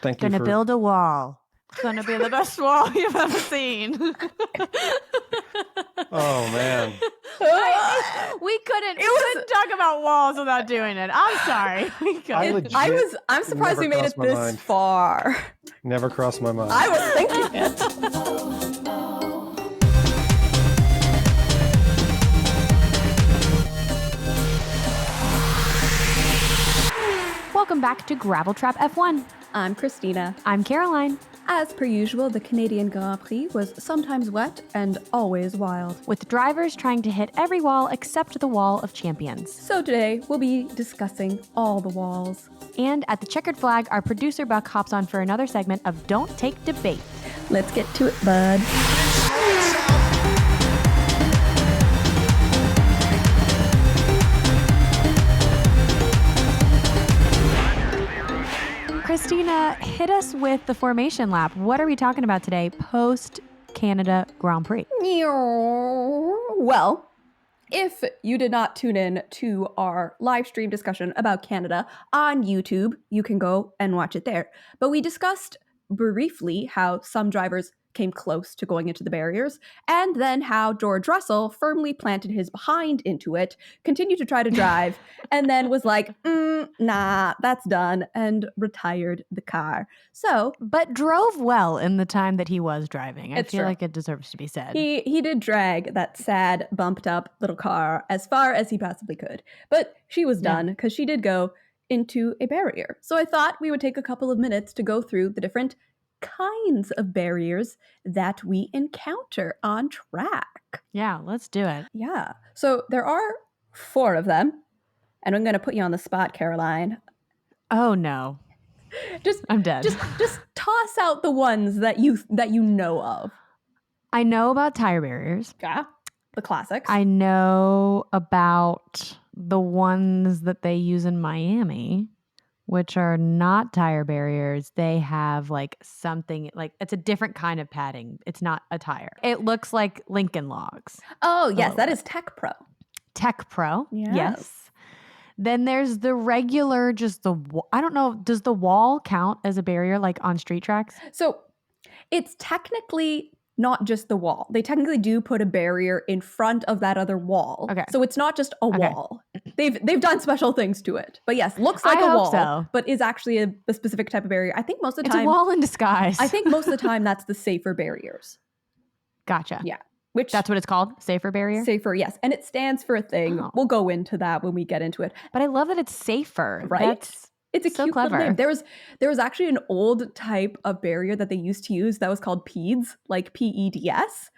Thank you Gonna for... build a wall. It's gonna be the best wall you've ever seen. Oh, man. We couldn't talk about walls without doing it. I'm sorry. We couldn't. I'm surprised never we made crossed it my this mind. far. Never crossed my mind. I was thinking it. Welcome back to Gravel Trap F1. I'm Cristina. I'm Caroline. As per usual, the Canadian Grand Prix was sometimes wet and always wild, with drivers trying to hit every wall except the wall of champions. So today, we'll be discussing all the walls. And at the Checkered Flag, our producer Buck hops on for another segment of Don't Take Debate. Let's get to it, bud. Cristina, hit us with the formation lap. What are we talking about today, post-Canada Grand Prix? Well, if you did not tune in to our live stream discussion about Canada on YouTube, you can go and watch it there. But we discussed briefly how some drivers came close to going into the barriers, and then how George Russell firmly planted his behind into it, continued to try to drive, and then was like, nah, that's done, and retired the car. But drove well in the time that he was driving. I feel like it deserves to be said. He did drag that sad, bumped up little car as far as he possibly could. But she was done because she did go into a barrier. So I thought we would take a couple of minutes to go through the different kinds of barriers that we encounter on track. Yeah, let's do it. Yeah. So there are 4 of them. And I'm going to put you on the spot, Caroline. Oh, no. I'm dead. Just toss out the ones that you know of. I know about tire barriers. Yeah. The classics. I know about the ones that they use in Miami, which are not tire barriers. They have like something, like it's a different kind of padding. It's not a tire. It looks like Lincoln Logs. Oh, yes. That is Tech Pro. Tech Pro. Yes. Then there's the regular, I don't know, does the wall count as a barrier like on street tracks? So it's technically not just the wall. They technically do put a barrier in front of that other wall. Okay. So it's not just a wall. They've done special things to it. But yes, looks like a wall, but is actually a specific type of barrier. I think most of the time... It's a wall in disguise. I think most of the time that's the safer Gotcha. barriers. Yeah. That's what it's called? Safer barrier? Safer, yes. And it stands for a thing. Oh. We'll go into that when we get into it. But I love that it's safer. Right? It's a so cute clever name. There was actually an old type of barrier that they used to use that was called PEDS, like PEDS,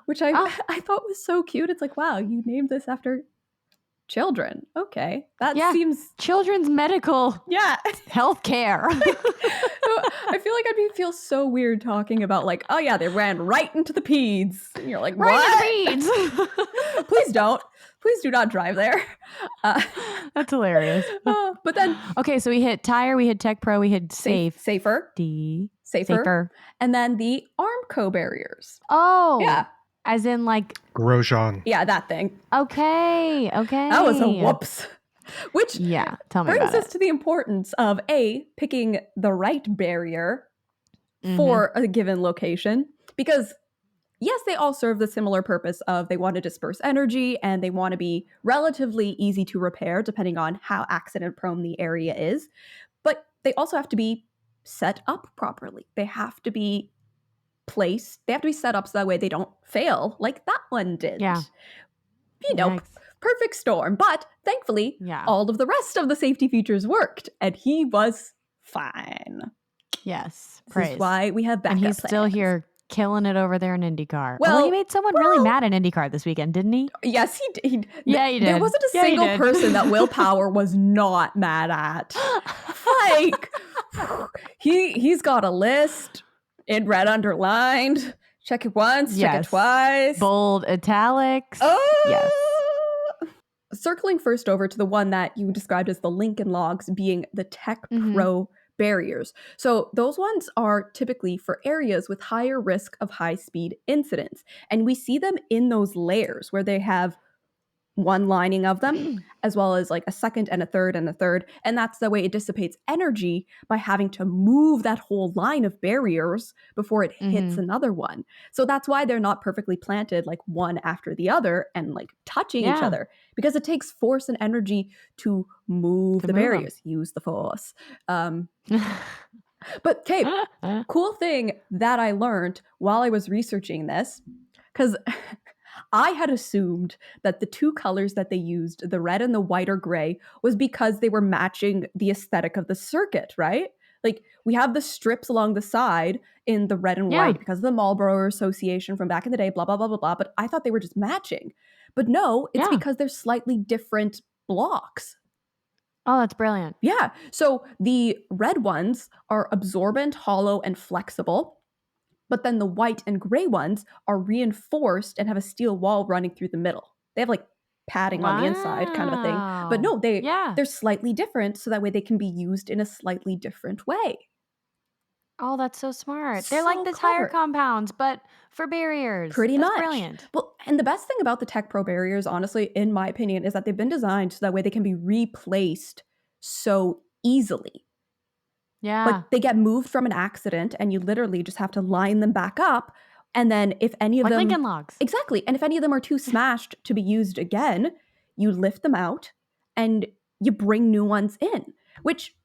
which I thought was so cute. It's like, wow, you named this after children. Okay. That seems... Children's medical health care. I feel like I'd feel so weird talking about like, oh yeah, they ran right into the PEDS. And you're like, right into the PEDS. Please do not drive there. That's hilarious. But then... Okay, so we hit tire, we hit Tech Pro, we hit Safer. Safer. And then the Armco barriers. Oh. Yeah. As in like... Grosjean. Yeah, that thing. Okay. That was a whoops. Which tell me brings us to the importance of picking the right barrier for a given location. Because yes, they all serve the similar purpose of they want to disperse energy and they want to be relatively easy to repair depending on how accident prone the area is. But they also have to be set up properly. They have to be placed. They have to be set up so that way they don't fail like that one did. Yeah. Perfect storm. But thankfully, all of the rest of the safety features worked and he was fine. Yes. This is why we have backup And he's plans. still here killing it over there in IndyCar. Well, he made someone really mad in IndyCar this weekend, didn't he? Yes, he did. Yeah, he did. There wasn't a single person that Will Power was not mad at. Like, he's got a list in red underlined. Check it once, check it twice. Bold italics. Oh! Yes. Circling first over to the one that you described as the Lincoln Logs being the Tech Pro barriers. So those ones are typically for areas with higher risk of high-speed incidents. And we see them in those layers where they have one lining of them, as well as like a second and a third and a third. And that's the way it dissipates energy, by having to move that whole line of barriers before it hits another one. So that's why they're not perfectly planted like one after the other and like touching each other, because it takes force and energy to move the barriers. Use the force. But okay, cool thing that I learned while I was researching this, because I had assumed that the two colors that they used, the red and the white or gray, was because they were matching the aesthetic of the circuit, right? Like we have the strips along the side in the red and white because of the Marlboro Association from back in the day, blah, blah, blah, blah, blah. But I thought they were just matching. But no, it's because they're slightly different blocks. Oh, that's brilliant. Yeah. So the red ones are absorbent, hollow, and flexible. But then the white and gray ones are reinforced and have a steel wall running through the middle. They have like padding on the inside, kind of a thing. But no, they're slightly different, so that way they can be used in a slightly different way. Oh, that's so smart. They're like the tire compounds, but for barriers. Pretty much. Brilliant. Well, and the best thing about the Tech Pro barriers, honestly, in my opinion, is that they've been designed so that way they can be replaced so easily. Yeah. Like they get moved from an accident and you literally just have to line them back up. And then if any of them... Lincoln Logs. Exactly. And if any of them are too smashed to be used again, you lift them out and you bring new ones in, which...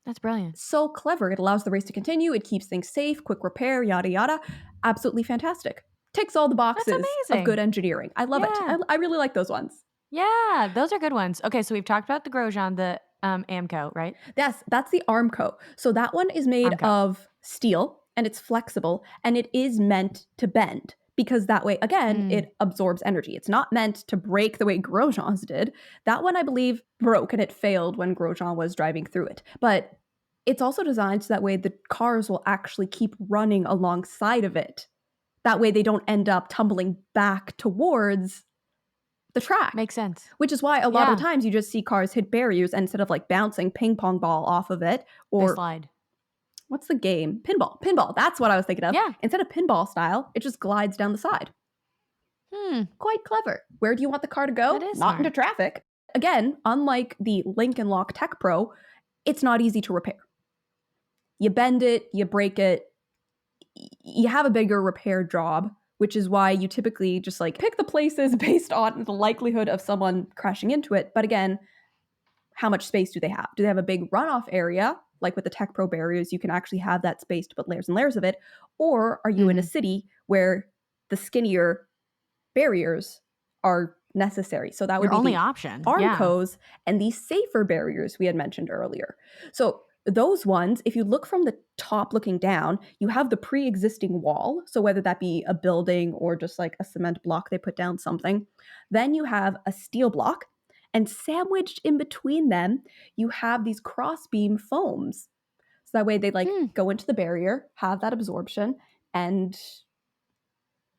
That's brilliant. So clever. It allows the race to continue. It keeps things safe, quick repair, yada, yada. Absolutely fantastic. Ticks all the boxes of good engineering. I love it. I really like those ones. Yeah, those are good ones. Okay, so we've talked about the Grosjean, the Amco, right? Yes, that's the Armco. So that one is made of steel and it's flexible and it is meant to bend because that way, again, it absorbs energy. It's not meant to break the way Grosjean's did. That one, I believe, broke and it failed when Grosjean was driving through it. But it's also designed so that way the cars will actually keep running alongside of it. That way they don't end up tumbling back towards the track. Makes sense. Which is why a lot of the times you just see cars hit barriers and instead of like bouncing ping pong ball off of it or they slide. What's the game? Pinball. That's what I was thinking of. Yeah. Instead of pinball style, it just glides down the side. Quite clever. Where do you want the car to go? That is not smart. into traffic. Again, unlike the Lincoln Lock Tech Pro, it's not easy to repair. You bend it, you break it, you have a bigger repair job, which is why you typically just like pick the places based on the likelihood of someone crashing into it. But again, how much space do they have? Do they have a big runoff area? Like with the Tech Pro barriers, you can actually have that space to put layers and layers of it. Or are you in a city where the skinnier barriers are necessary? So that would be only the option. Armcos and these safer barriers we had mentioned earlier. So those ones, if you look from the top looking down, you have the pre-existing wall. So whether that be a building or just like a cement block, they put down something. Then you have a steel block. And sandwiched in between them, you have these crossbeam foams. So that way they like go into the barrier, have that absorption, and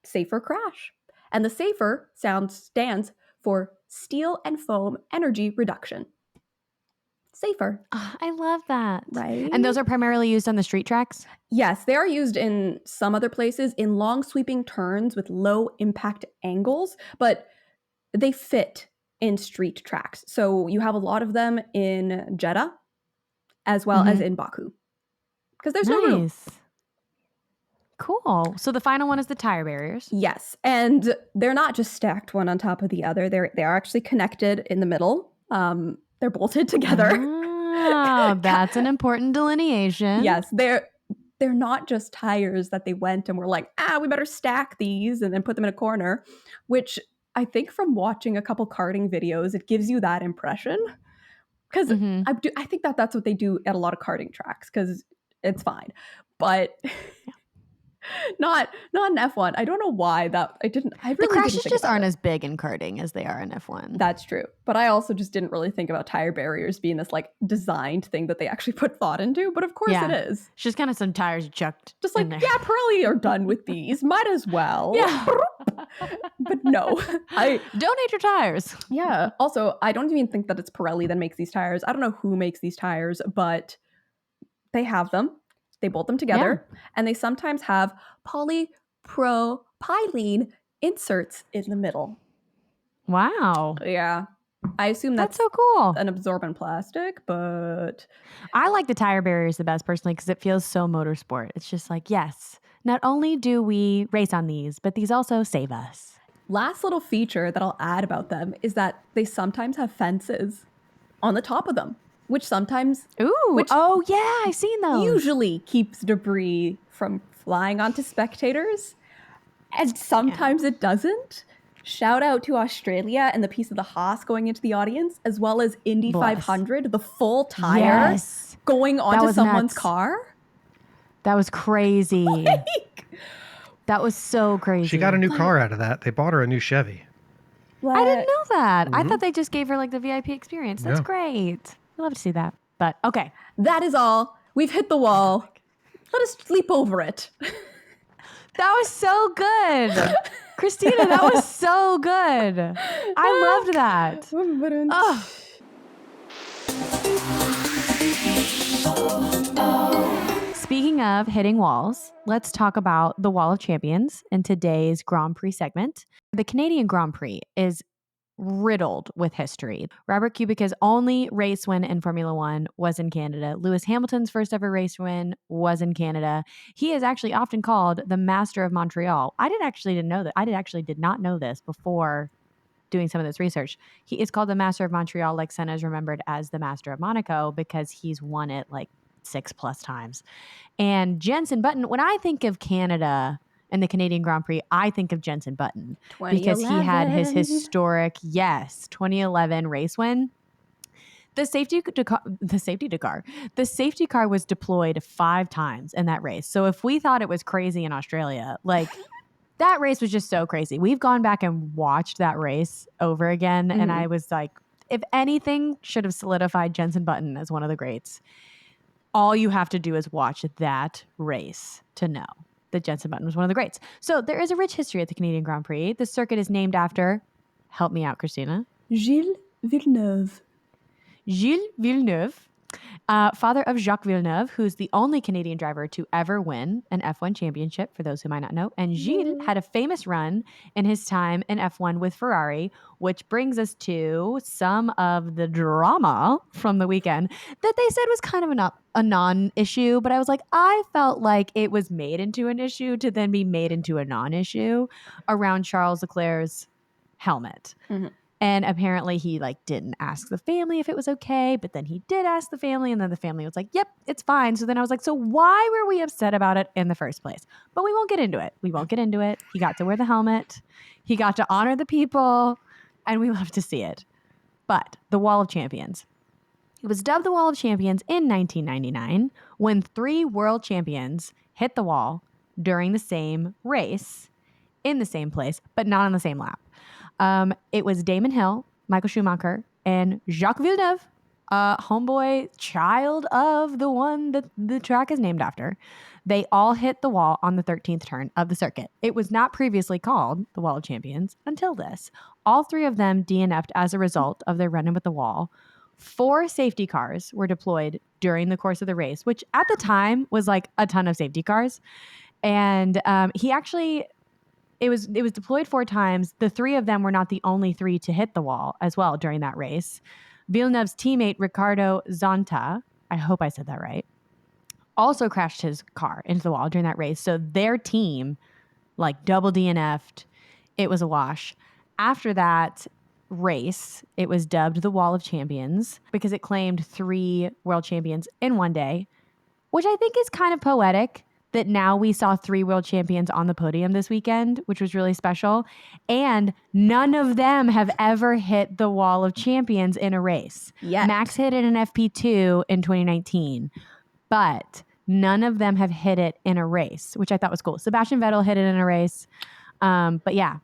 safer crash. And the safer stands for steel and foam energy reduction. Safer. Oh, I love that. Right? And those are primarily used on the street tracks? Yes, they are used in some other places in long sweeping turns with low impact angles, but they fit in street tracks. So you have a lot of them in Jeddah as well as in Baku. Because there's no room. Cool. So the final one is the tire barriers. Yes. And they're not just stacked one on top of the other. They are actually connected in the middle. They're bolted together. Oh, that's an important delineation. Yes. They're not just tires that they went and were like, we better stack these and then put them in a corner, which I think from watching a couple karting videos, it gives you that impression. Because I think that that's what they do at a lot of karting tracks because it's fine. But not in F1. I don't know why that I really the crashes didn't think just about aren't it. as big in karting as they are in F1. That's true. But I also just didn't really think about tire barriers being this like designed thing that they actually put thought into. But of course it is. It's just kind of some tires chucked. Just like, in there. Pirelli are done with these. Might as well. Yeah. But no. Donate your tires. Yeah. Also, I don't even think that it's Pirelli that makes these tires. I don't know who makes these tires, but they have them. They bolt them together. And they sometimes have polypropylene inserts in the middle. Wow. Yeah. I assume That's that's so cool. an absorbent plastic, but I like the tire barriers the best personally because it feels so motorsport. It's just like, yes, not only do we race on these, but these also save us. last little feature that I'll add about them is that they sometimes have fences on the top of them, which sometimes Ooh, oh yeah, I've seen those. usually keeps debris from flying onto spectators, and sometimes it doesn't. Shout out to Australia and the piece of the Haas going into the audience, as well as Indy Bless. 500, the full tire going onto someone's car. That was crazy. That was so crazy. She got a new car out of that. They bought her a new Chevy. I didn't know that. I thought they just gave her like the VIP experience. That's Yeah. great. I love to see that. But okay. That is all. We've hit the wall. Let us leap over it. That was so good. Cristina, that was so good. I loved that. Oh. Speaking of hitting walls, let's talk about the Wall of Champions in today's Grand Prix segment. The Canadian Grand Prix is riddled with history. Robert Kubica's only race win in Formula One was in Canada. Lewis Hamilton's first ever race win was in Canada. He is actually often called the Master of Montreal. I did not know this before doing some of this research. He is called the Master of Montreal, like Senna is remembered as the Master of Monaco because he's won it like 6+ times. And Jenson Button, when I think of Canada and the Canadian Grand Prix, I think of Jenson Button because he had his historic, 2011 race win. The safety car was deployed 5 times in that race. So if we thought it was crazy in Australia, like that race was just so crazy. We've gone back and watched that race over again. And I was like, if anything should have solidified Jenson Button as one of the greats, all you have to do is watch that race to know that Jenson Button was one of the greats. So there is a rich history at the Canadian Grand Prix. The circuit is named after, help me out, Cristina. Gilles Villeneuve. Gilles Villeneuve, father of Jacques Villeneuve, who's the only Canadian driver to ever win an F1 championship, for those who might not know. And Gilles had a famous run in his time in F1 with Ferrari, which brings us to some of the drama from the weekend that they said was kind of a non-issue. But I was like, I felt like it was made into an issue to then be made into a non-issue around Charles Leclerc's helmet. Mm-hmm. And apparently he didn't ask the family if it was okay, but then he did ask the family, and then the family was like, yep, it's fine. So then I was like, so why were we upset about it in the first place? But we won't get into it. He got to wear the helmet. He got to honor the people, and we love to see it. But the Wall of Champions. It was dubbed the Wall of Champions in 1999 when 3 world champions hit the wall during the same race in the same place, but not on the same lap. It was Damon Hill, Michael Schumacher, and Jacques Villeneuve, homeboy, child of the one that the track is named after. They all hit the wall on the 13th turn of the circuit. It was not previously called the Wall of Champions until this. All 3 of them DNF'd as a result of their run-in with the wall. 4 safety cars were deployed during the course of the race, which at the time was like a ton of safety cars. And it was deployed 4 times. The 3 of them were not the only 3 to hit the wall as well during that race. Villeneuve's teammate, Ricardo Zonta, I hope I said that right, also crashed his car into the wall during that race. So their team, double DNF'd. It was a wash. After that race, it was dubbed the Wall of Champions because it claimed 3 world champions in one day, which I think is kind of poetic. That now we saw 3 world champions on the podium this weekend, which was really special. And none of them have ever hit the Wall of Champions in a race. Yet. Max hit it in FP2 in 2019, but none of them have hit it in a race, which I thought was cool. Sebastian Vettel hit it in a race. But yeah,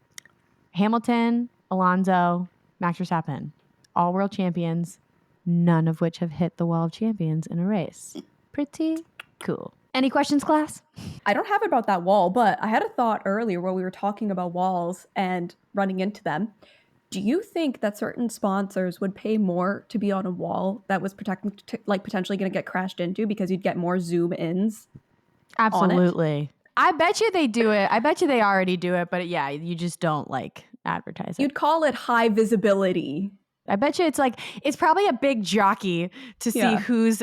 Hamilton, Alonso, Max Verstappen, all world champions, none of which have hit the Wall of Champions in a race. Pretty cool. Any questions, class? I don't have it about that wall, but I had a thought earlier where we were talking about walls and running into them. Do you think that certain sponsors would pay more to be on a wall that was potentially going to get crashed into because you'd get more zoom ins? Absolutely. I bet you they do it. I bet you they already do it, but yeah, you just don't advertise it. You'd call it high visibility. I bet you it's probably a big jockey to see Yeah. whose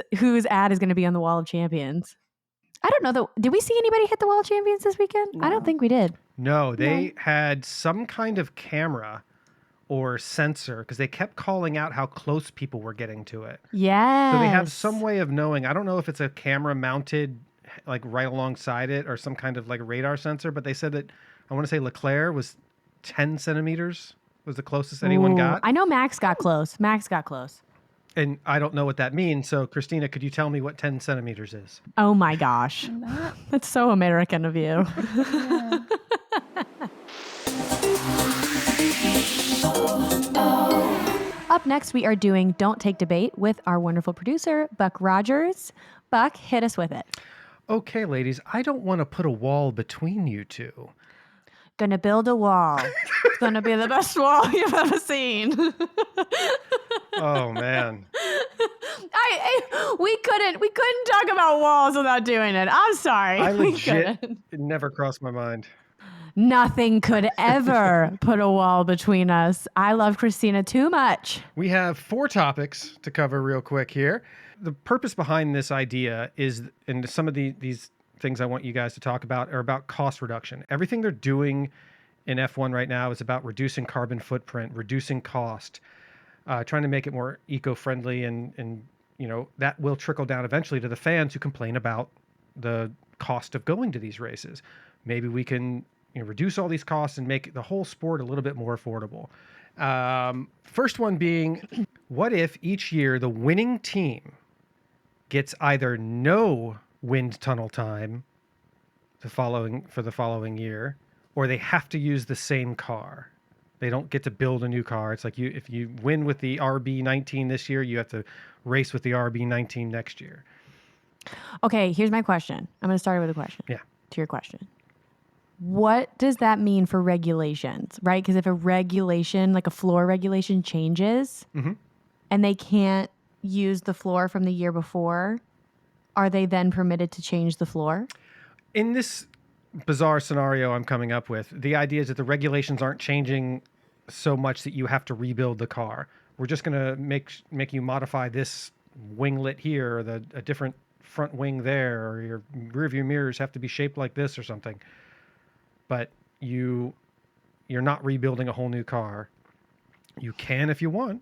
ad is going to be on the Wall of Champions. I don't know though. Did we see anybody hit the Wall of Champions this weekend? I don't No. think we did. No, they had some kind of camera or sensor because they kept calling out how close people were getting to it. Yes. So they have some way of knowing. I don't know if it's a camera mounted like right alongside it or some kind of like radar sensor, but they said that I want to say Leclerc was 10 centimeters was the closest anyone got. I know Max got close. And I don't know what that means. So Christina, could you tell me what 10 centimeters is? Oh my gosh. That's so American of you. Up next, we are doing Don't Take Debate with our wonderful producer, Buck Rogers. Buck, hit us with it. Okay, ladies, I don't want to put a wall between you two. Gonna build a wall. It's gonna be the best wall you've ever seen. Oh man. We couldn't talk about walls without doing it. I'm sorry. I legit it never crossed my mind. Nothing could ever put a wall between us. I love Cristina too much. We have 4 topics to cover real quick here. The purpose behind this idea is, and some of these things I want you guys to talk about are about cost reduction. Everything they're doing in F1 right now is about reducing carbon footprint, reducing cost, trying to make it more eco-friendly, and you know that will trickle down eventually to the fans who complain about the cost of going to these races. Maybe we can reduce all these costs and make the whole sport a little bit more affordable. First one being, what if each year the winning team gets either no wind tunnel time for the following year, or they have to use the same car? They don't get to build a new car. It's like if you win with the RB19 this year, you have to race with the RB19 next year. Okay, here's my question. I'm going to start with a question. Yeah. To your question. What does that mean for regulations, right? Because if a regulation, like a floor regulation changes and they can't use the floor from the year before, are they then permitted to change the floor? In this bizarre scenario I'm coming up with, the idea is that the regulations aren't changing so much that you have to rebuild the car. We're just going to make you modify this winglet here, or a different front wing there, or your rear view mirrors have to be shaped like this or something. But you're not rebuilding a whole new car. You can if you want,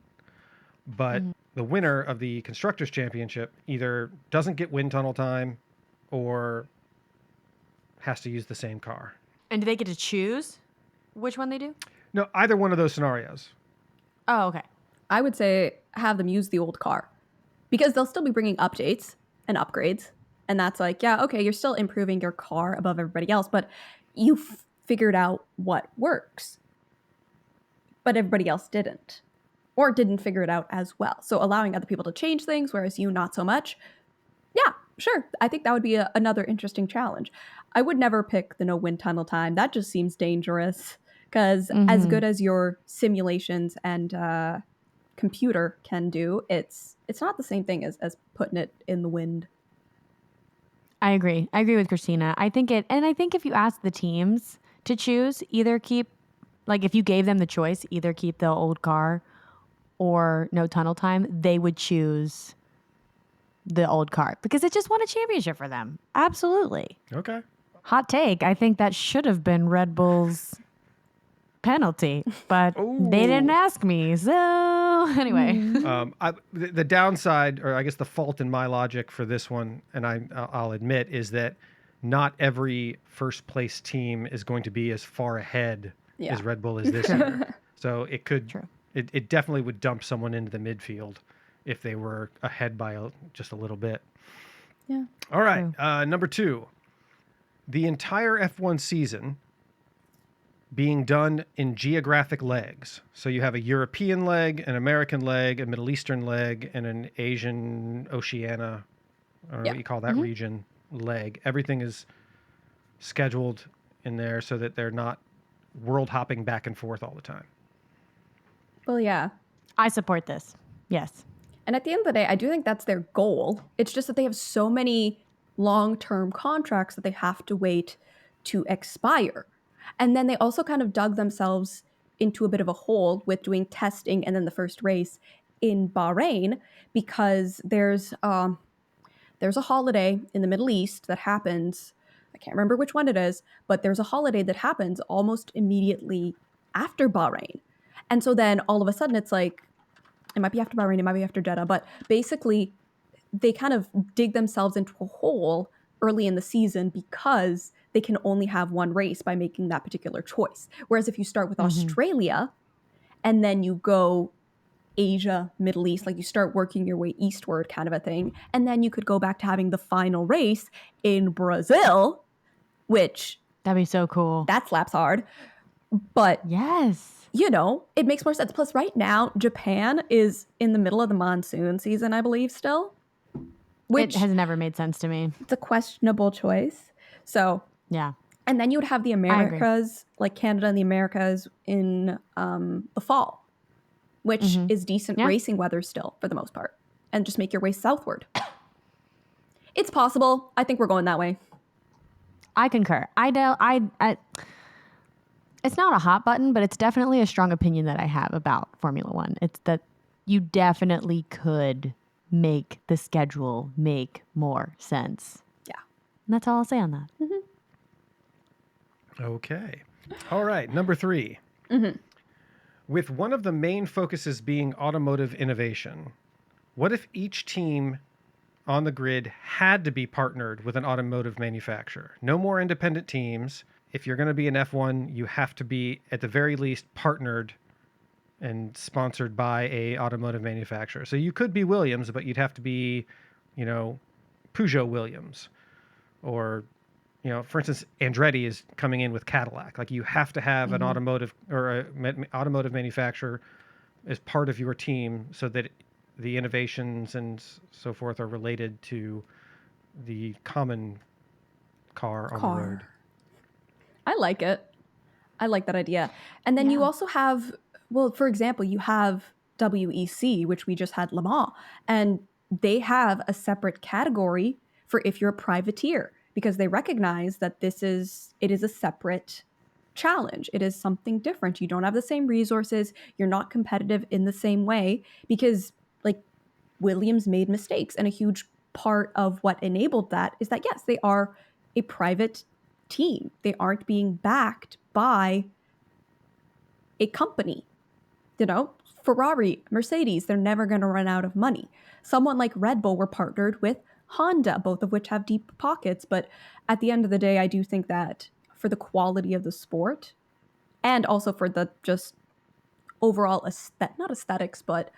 but the winner of the Constructors' Championship either doesn't get wind tunnel time or has to use the same car. And do they get to choose which one they do? No, either one of those scenarios. Oh, okay. I would say have them use the old car because they'll still be bringing updates and upgrades. And that's like, yeah, okay, you're still improving your car above everybody else, but you've figured out what works. But everybody else didn't, or didn't figure it out as well. So allowing other people to change things, whereas you not so much. Yeah, sure. I think that would be another interesting challenge. I would never pick the no wind tunnel time. That just seems dangerous because as good as your simulations and computer can do, it's not the same thing as putting it in the wind. I agree with Cristina. I think if you ask the teams to choose, either keep, like if you gave them the choice, either keep the old car or no tunnel time, they would choose the old car because it just won a championship for them. Absolutely. Okay. Hot take. I think that should have been Red Bull's penalty, but they didn't ask me. So anyway, the downside, or I guess the fault in my logic for this one, and I'll admit, is that not every first place team is going to be as far ahead as Red Bull is this year. So it could, it definitely would dump someone into the midfield if they were ahead by just a little bit. Yeah. All right. Number 2, the entire F1 season being done in geographic legs. So you have a European leg, an American leg, a Middle Eastern leg, and an Asian, Oceania, I don't know what you call that region, leg. Everything is scheduled in there so that they're not world hopping back and forth all the time. Well, yeah. I support this. Yes. And at the end of the day, I do think that's their goal. It's just that they have so many long-term contracts that they have to wait to expire. And then they also kind of dug themselves into a bit of a hole with doing testing and then the first race in Bahrain because there's a holiday in the Middle East that happens. I can't remember which one it is, but there's a holiday that happens almost immediately after Bahrain. And so then all of a sudden it's like, it might be after Bahrain, it might be after Jeddah, but basically they kind of dig themselves into a hole early in the season because they can only have one race by making that particular choice. Whereas if you start with Australia and then you go Asia, Middle East, like you start working your way eastward kind of a thing, and then you could go back to having the final race in Brazil, which That'd be so cool. that slaps hard. But yes, you know, it makes more sense. Plus, right now, Japan is in the middle of the monsoon season, I believe, still. Which it has never made sense to me. It's a questionable choice. So, yeah. And then you would have the Americas, like Canada and the Americas in the fall, which is decent racing weather still for the most part. And just make your way southward. It's possible. I think we're going that way. I concur. It's not a hot button, but it's definitely a strong opinion that I have about Formula One. It's that you definitely could make the schedule make more sense. Yeah. And that's all I'll say on that. Okay. All right. Number 3. With one of the main focuses being automotive innovation, what if each team on the grid had to be partnered with an automotive manufacturer? No more independent teams. If you're going to be an F1, you have to be, at the very least, partnered and sponsored by a automotive manufacturer. So you could be Williams, but you'd have to be, you know, Peugeot Williams. Or, you know, for instance, Andretti is coming in with Cadillac. Like, you have to have an automotive or automotive manufacturer as part of your team so that the innovations and so forth are related to the common car on the road. I like it. I like that idea. And then you also have, well, for example, you have WEC, which we just had Le Mans, and they have a separate category for if you're a privateer because they recognize that it is a separate challenge. It is something different. You don't have the same resources. You're not competitive in the same way because like Williams made mistakes. And a huge part of what enabled that is that, yes, they are a private team. They aren't being backed by a company. You know, Ferrari, Mercedes, they're never going to run out of money. Someone like Red Bull were partnered with Honda, both of which have deep pockets. But at the end of the day, I do think that for the quality of the sport and also for the just overall, not aesthetics, but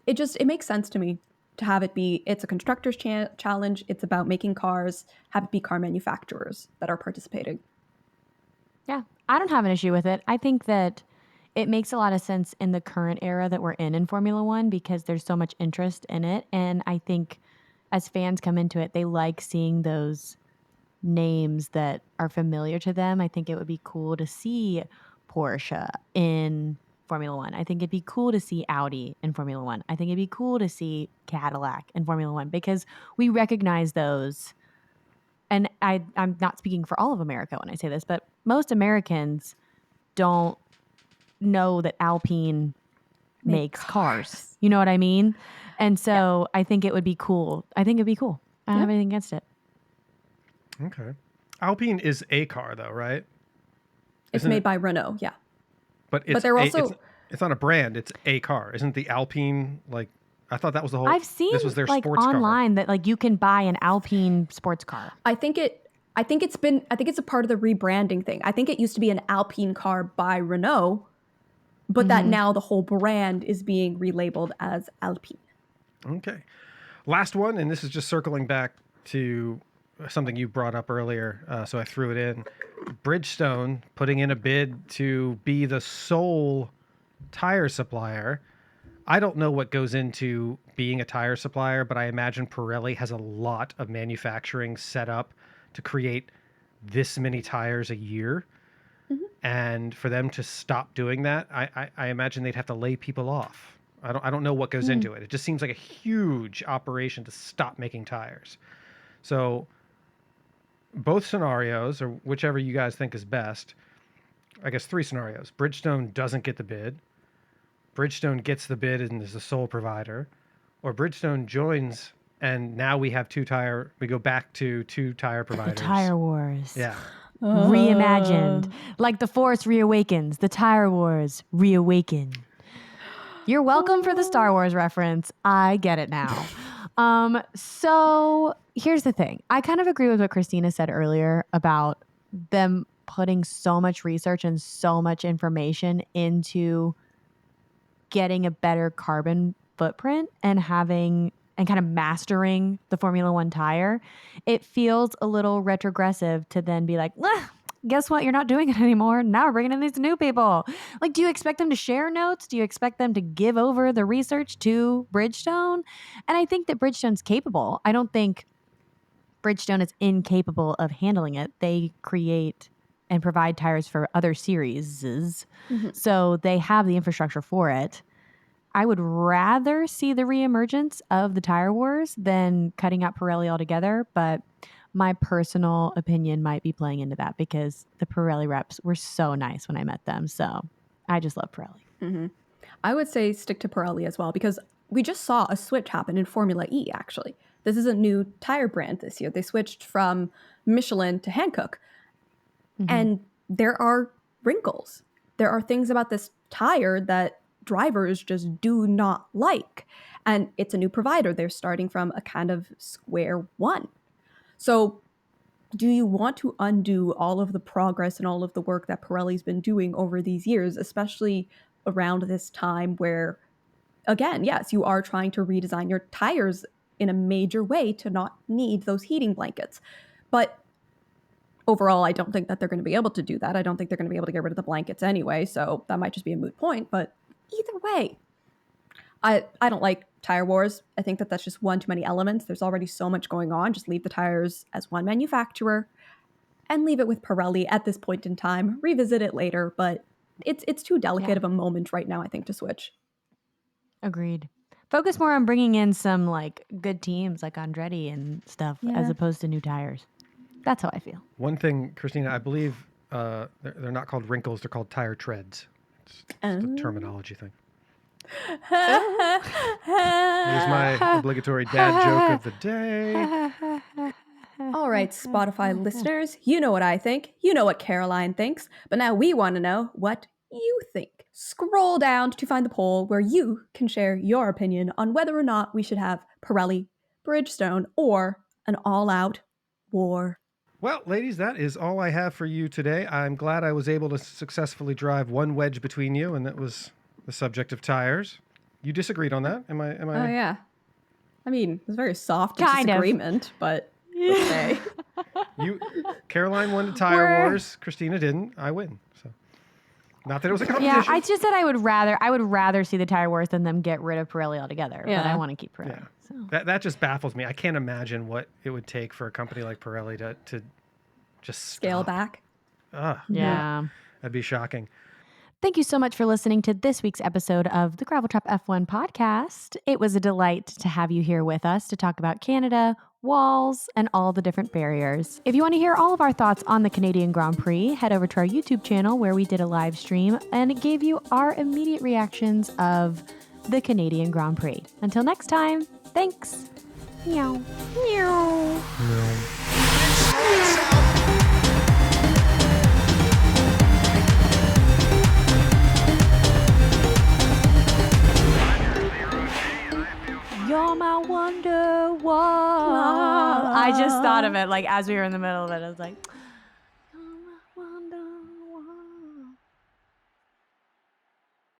it makes sense to me to have it be, it's a constructor's challenge. It's about making cars, have it be car manufacturers that are participating. Yeah, I don't have an issue with it. I think that it makes a lot of sense in the current era that we're in Formula One because there's so much interest in it. And I think as fans come into it, they like seeing those names that are familiar to them. I think it would be cool to see Porsche in Formula One. I think it'd be cool to see Audi in Formula One. I think it'd be cool to see Cadillac in Formula One because we recognize those. And I'm not speaking for all of America when I say this, but most Americans don't know that Alpine makes cars. You know what I mean? And so I think it would be cool. I think it'd be cool. I don't have anything against it. Okay. Alpine is a car, though, right? It's made by Renault, yeah. But they're also... It's not a brand. It's a car. Isn't the Alpine, like... I thought that was the whole... I've seen this was their like sports online car. that like you can buy an Alpine sports car. I think it's a part of the rebranding thing. I think it used to be an Alpine car by Renault, but that now the whole brand is being relabeled as Alpine. Okay. Last one, and this is just circling back to something you brought up earlier, so I threw it in. Bridgestone putting in a bid to be the sole tire supplier. I don't know what goes into being a tire supplier, but I imagine Pirelli has a lot of manufacturing set up to create this many tires a year. And for them to stop doing that, I imagine they'd have to lay people off. I don't know what goes into it. It just seems like a huge operation to stop making tires. So both scenarios, or whichever you guys think is best, I guess, three scenarios. Bridgestone doesn't get the bid. Bridgestone gets the bid and is the sole provider, or Bridgestone joins and now we have we go back to two tire The providers. Tire Wars. Yeah. Reimagined. Like the Force reawakens, the Tire Wars reawaken. You're welcome for the Star Wars reference. I get it now. So here's the thing. I kind of agree with what Cristina said earlier about them putting so much research and so much information into getting a better carbon footprint and having and kind of mastering the Formula One tire. It feels a little retrogressive to then be like, guess what? You're not doing it anymore. Now we're bringing in these new people. Like, do you expect them to share notes? Do you expect them to give over the research to Bridgestone? And I think that Bridgestone's capable. I don't think Bridgestone is incapable of handling it. They create and provide tires for other series. So they have the infrastructure for it. I would rather see the reemergence of the Tire Wars than cutting out Pirelli altogether, but my personal opinion might be playing into that because the Pirelli reps were so nice when I met them. So I just love Pirelli. I would say stick to Pirelli as well because we just saw a switch happen in Formula E, actually. This is a new tire brand this year. They switched from Michelin to Hankook. And there are wrinkles. There are things about this tire that drivers just do not like. And it's a new provider. They're starting from a kind of square one. So do you want to undo all of the progress and all of the work that Pirelli's been doing over these years, especially around this time where, again, yes, you are trying to redesign your tires in a major way to not need those heating blankets. But overall, I don't think that they're going to be able to do that. I don't think they're going to be able to get rid of the blankets anyway, so that might just be a moot point. But either way, I don't like tire wars. I think that that's just one too many elements. There's already so much going on. Just leave the tires as one manufacturer and leave it with Pirelli at this point in time. Revisit it later, but it's too delicate of a moment right now, I think, to switch. Agreed. Focus more on bringing in some like good teams like Andretti and stuff as opposed to new tires. That's how I feel. One thing, Cristina, I believe they're not called wrinkles; they're called tire treads. It's the terminology thing. Here's my obligatory dad joke of the day. All right, Spotify listeners, you know what I think. You know what Caroline thinks. But now we want to know what you think. Scroll down to find the poll where you can share your opinion on whether or not we should have Pirelli, Bridgestone, or an all-out war. Well, ladies, that is all I have for you today. I'm glad I was able to successfully drive one wedge between you, and that was the subject of tires. You disagreed on that? Am I? Oh, yeah. I mean, it was very soft Kind of. disagreement, but okay. Caroline won the tire wars. Christina didn't. I win. So, not that it was a competition. Yeah, I just said I would rather see the tire wars than them get rid of Pirelli altogether. Yeah. But I want to keep Pirelli. Yeah. So. That just baffles me. I can't imagine what it would take for a company like Pirelli to just Scale stop. back. Yeah. That'd be shocking. Thank you so much for listening to this week's episode of the Gravel Trap F1 podcast. It was a delight to have you here with us to talk about Canada, walls, and all the different barriers. If you want to hear all of our thoughts on the Canadian Grand Prix, head over to our YouTube channel where we did a live stream and gave you our immediate reactions of the Canadian Grand Prix. Until next time, thanks. Meow. Meow. You're my WonderWall. I just thought of it like as we were in the middle of it. I was like,